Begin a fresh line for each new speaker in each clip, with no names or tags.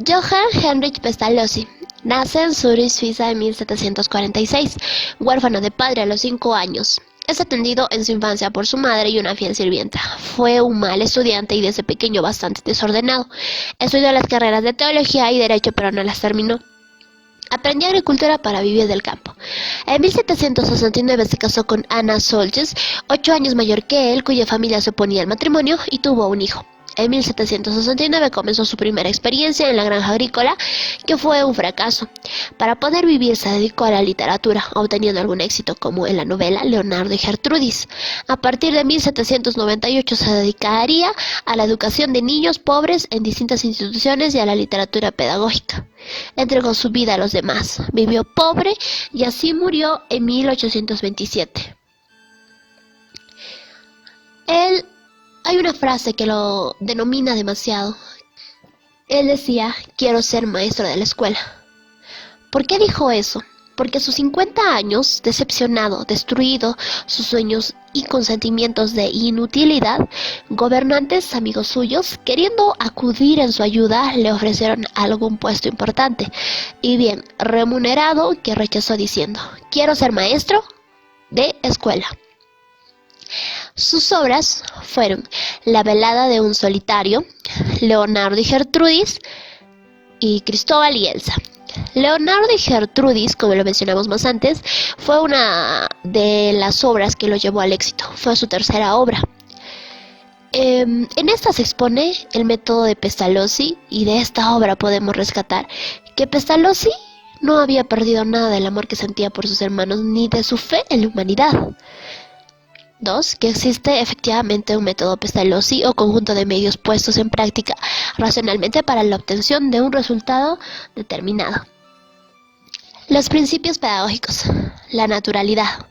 Johann Heinrich Pestalozzi nace en Zurich, Suiza en 1746, huérfano de padre a los 5 años. Es atendido en su infancia por su madre y una fiel sirvienta. Fue un mal estudiante y desde pequeño bastante desordenado. Estudió las carreras de teología y derecho, pero no las terminó. Aprendió agricultura para vivir del campo. En 1769 se casó con Anna Solges, 8 años mayor que él, cuya familia se oponía al matrimonio, y tuvo un hijo. En 1769 comenzó su primera experiencia en la granja agrícola, que fue un fracaso. Para poder vivir se dedicó a la literatura, obteniendo algún éxito como en la novela Leonardo y Gertrudis. A partir de 1798 se dedicaría a la educación de niños pobres en distintas instituciones y a la literatura pedagógica. Entregó su vida a los demás, vivió pobre y así murió en 1827. Él, hay una frase que lo denomina demasiado. Él decía, quiero ser maestro de la escuela. ¿Por qué dijo eso? Porque a sus 50 años, decepcionado, destruido, sus sueños y con sentimientos de inutilidad, gobernantes amigos suyos, queriendo acudir en su ayuda, le ofrecieron algún puesto importante y bien remunerado, que rechazó diciendo, quiero ser maestro de escuela. Sus obras fueron La velada de un solitario, Leonardo y Gertrudis y Cristóbal y Elsa. Leonardo y Gertrudis, como lo mencionamos más antes, fue una de las obras que lo llevó al éxito. Fue su tercera obra. En esta se expone el método de Pestalozzi y de esta obra podemos rescatar que Pestalozzi no había perdido nada del amor que sentía por sus hermanos ni de su fe en la humanidad. 2. Que existe efectivamente un método Pestalozzi o conjunto de medios puestos en práctica racionalmente para la obtención de un resultado determinado. Los principios pedagógicos. La naturalidad.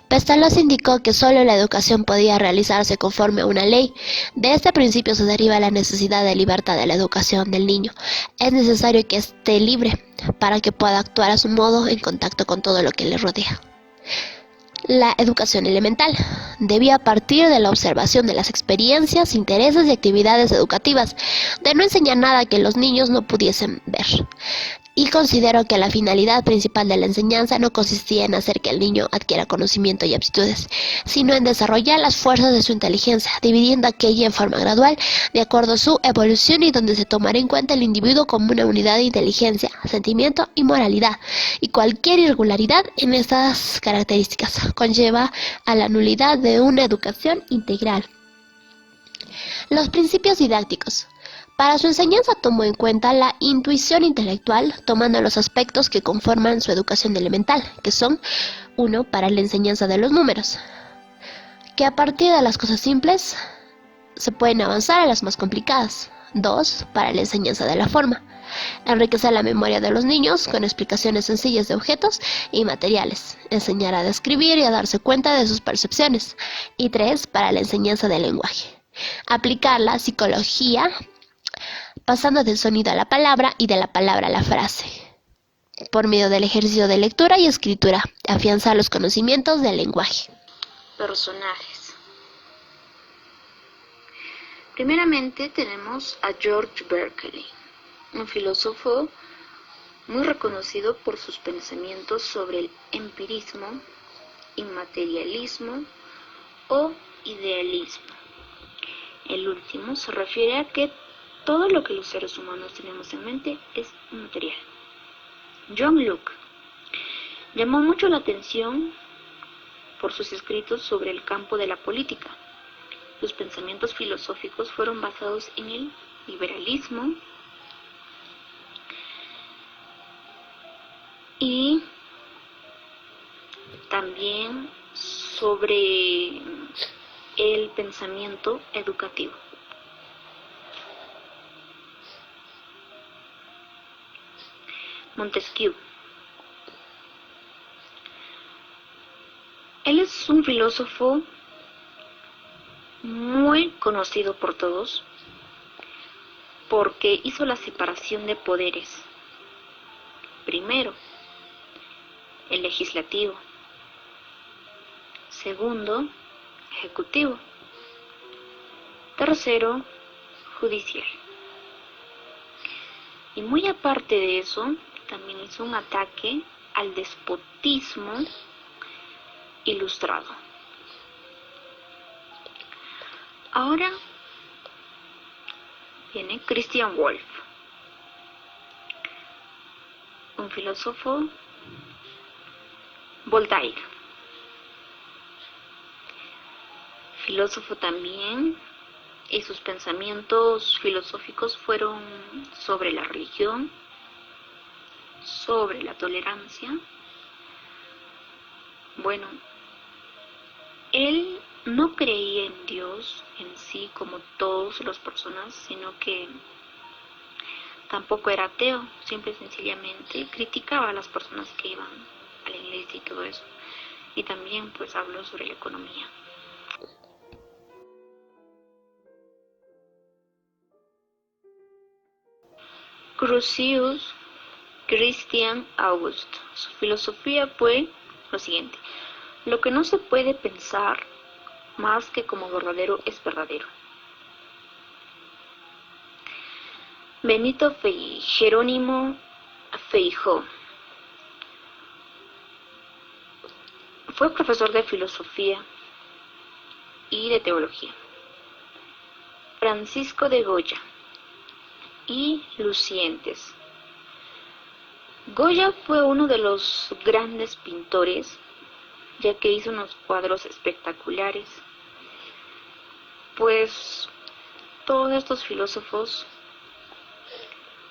Pestalozzi indicó que solo la educación podía realizarse conforme a una ley. De este principio se deriva la necesidad de libertad de la educación del niño. Es necesario que esté libre para que pueda actuar a su modo en contacto con todo lo que le rodea. La educación elemental debía partir de la observación de las experiencias, intereses y actividades educativas, de no enseñar nada que los niños no pudiesen ver. Y considero que la finalidad principal de la enseñanza no consistía en hacer que el niño adquiera conocimiento y aptitudes, sino en desarrollar las fuerzas de su inteligencia, dividiendo aquella en forma gradual, de acuerdo a su evolución y donde se tomará en cuenta el individuo como una unidad de inteligencia, sentimiento y moralidad, y cualquier irregularidad en estas características conlleva a la nulidad de una educación integral. Los principios didácticos. Para su enseñanza tomó en cuenta la intuición intelectual, tomando los aspectos que conforman su educación elemental, que son 1. Para la enseñanza de los números, que a partir de las cosas simples se pueden avanzar a las más complicadas. 2. Para la enseñanza de la forma, enriquecer la memoria de los niños con explicaciones sencillas de objetos y materiales, enseñar a describir y a darse cuenta de sus percepciones. Y 3. Para la enseñanza del lenguaje, aplicar la psicología pasando del sonido a la palabra y de la palabra a la frase, por medio del ejercicio de lectura y escritura, afianzar los conocimientos del lenguaje.
Personajes. Primeramente tenemos a George Berkeley, un filósofo muy reconocido por sus pensamientos sobre el empirismo, inmaterialismo o idealismo. El último se refiere a que todo lo que los seres humanos tenemos en mente es inmaterial. John Locke llamó mucho la atención por sus escritos sobre el campo de la política. Sus pensamientos filosóficos fueron basados en el liberalismo y también sobre el pensamiento educativo. Montesquieu. Él es un filósofo muy conocido por todos porque hizo la separación de poderes. Primero, el legislativo. Segundo, ejecutivo. Tercero, judicial. Y muy aparte de eso, también hizo un ataque al despotismo ilustrado. Ahora viene Christian Wolff, un filósofo Voltaire, filósofo también, y sus pensamientos filosóficos fueron sobre la religión, sobre la tolerancia. Bueno, él no creía en Dios en sí como todas las personas, sino que tampoco era ateo, simple y sencillamente criticaba a las personas que iban a la iglesia y todo eso. Y también pues habló sobre la economía. Crucius Christian August. Su filosofía fue lo siguiente: lo que no se puede pensar más que como verdadero es verdadero. Benito Jerónimo Feijó fue profesor de filosofía y de teología. Francisco de Goya y Lucientes. Goya fue uno de los grandes pintores, ya que hizo unos cuadros espectaculares. Pues todos estos filósofos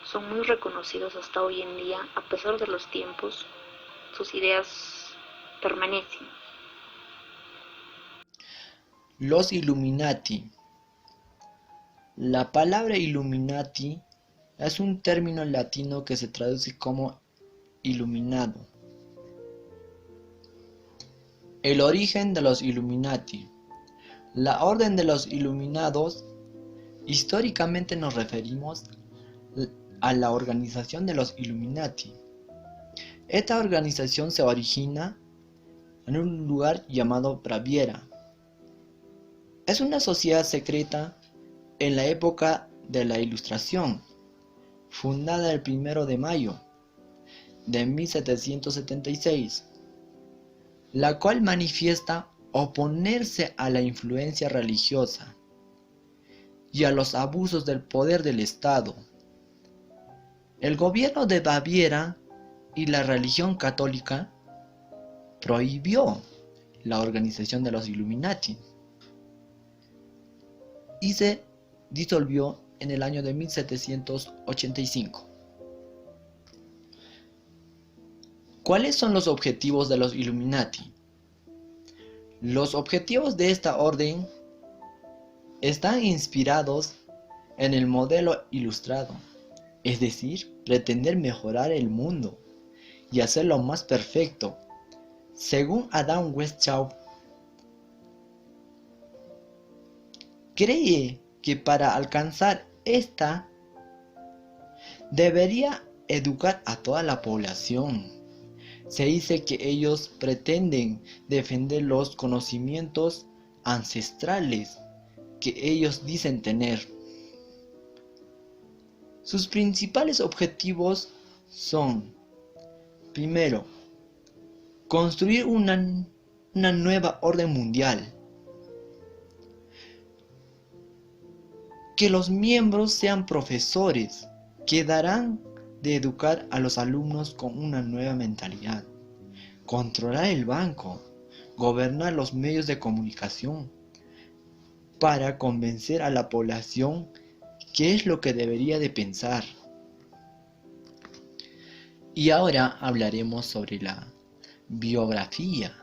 son muy reconocidos hasta hoy en día, a pesar de los tiempos, sus ideas permanecen.
Los Illuminati. La palabra Illuminati es un término latino que se traduce como iluminado. El origen de los Illuminati. La orden de los Iluminados. Históricamente nos referimos a la organización de los Illuminati. Esta organización se origina en un lugar llamado Baviera. Es una sociedad secreta en la época de la Ilustración, fundada el 1 de mayo de 1776, la cual manifiesta oponerse a la influencia religiosa y a los abusos del poder del Estado. El gobierno de Baviera y la religión católica prohibió la organización de los Illuminati y se disolvió en el año de 1785. ¿Cuáles son los objetivos de los Illuminati? Los objetivos de esta orden están inspirados en el modelo ilustrado, es decir, pretender mejorar el mundo y hacerlo más perfecto. Según Adam Weishaupt, cree que para alcanzar esta debería educar a toda la población. Se dice que ellos pretenden defender los conocimientos ancestrales que ellos dicen tener. Sus principales objetivos son: primero, construir una nueva orden mundial. Que los miembros sean profesores que darán de educar a los alumnos con una nueva mentalidad. Controlar el banco, gobernar los medios de comunicación para convencer a la población qué es lo que debería de pensar. Y ahora hablaremos sobre la biografía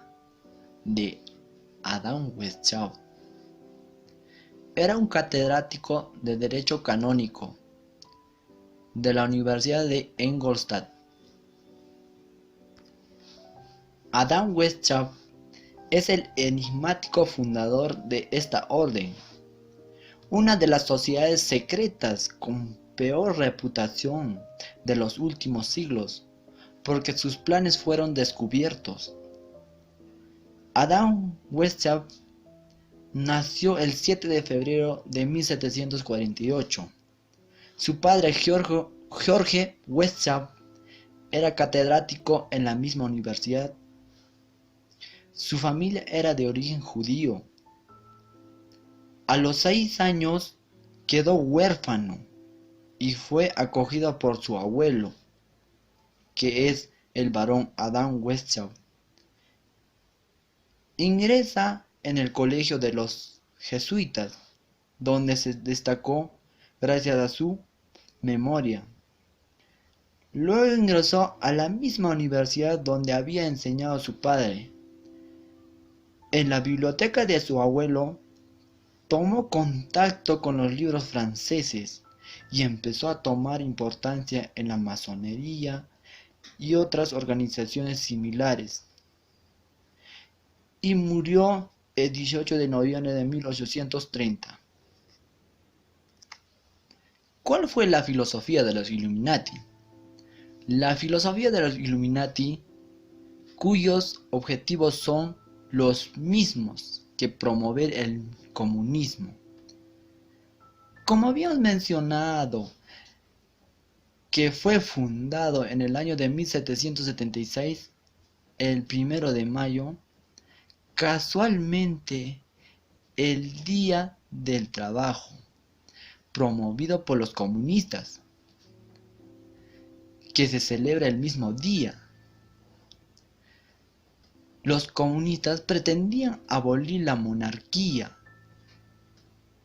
de Adam Weishaupt. Era un catedrático de Derecho Canónico de la Universidad de Ingolstadt. Adam Weishaupt es el enigmático fundador de esta orden, una de las sociedades secretas con peor reputación de los últimos siglos, porque sus planes fueron descubiertos. Adam Weishaupt nació el 7 de febrero de 1748. Su padre George Westshaw era catedrático en la misma universidad. Su familia era de origen judío. A los 6 años quedó huérfano y fue acogido por su abuelo, que es el barón Adam Westshaw. Ingresa en el colegio de los jesuitas, donde se destacó gracias a su memoria. Luego ingresó a la misma universidad donde había enseñado su padre. En la biblioteca de su abuelo, tomó contacto con los libros franceses y empezó a tomar importancia en la masonería y otras organizaciones similares. Y murió el 18 de noviembre de 1830. ¿Cuál fue la filosofía de los Illuminati? La filosofía de los Illuminati, cuyos objetivos son los mismos que promover el comunismo. Como habíamos mencionado, que fue fundado en el año de 1776, el 1 de mayo, casualmente el Día del Trabajo, promovido por los comunistas, que se celebra el mismo día. Los comunistas pretendían abolir la monarquía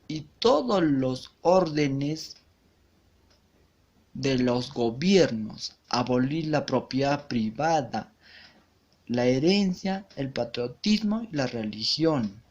y todos los órdenes de los gobiernos, abolir la propiedad privada, la herencia, el patriotismo y la religión.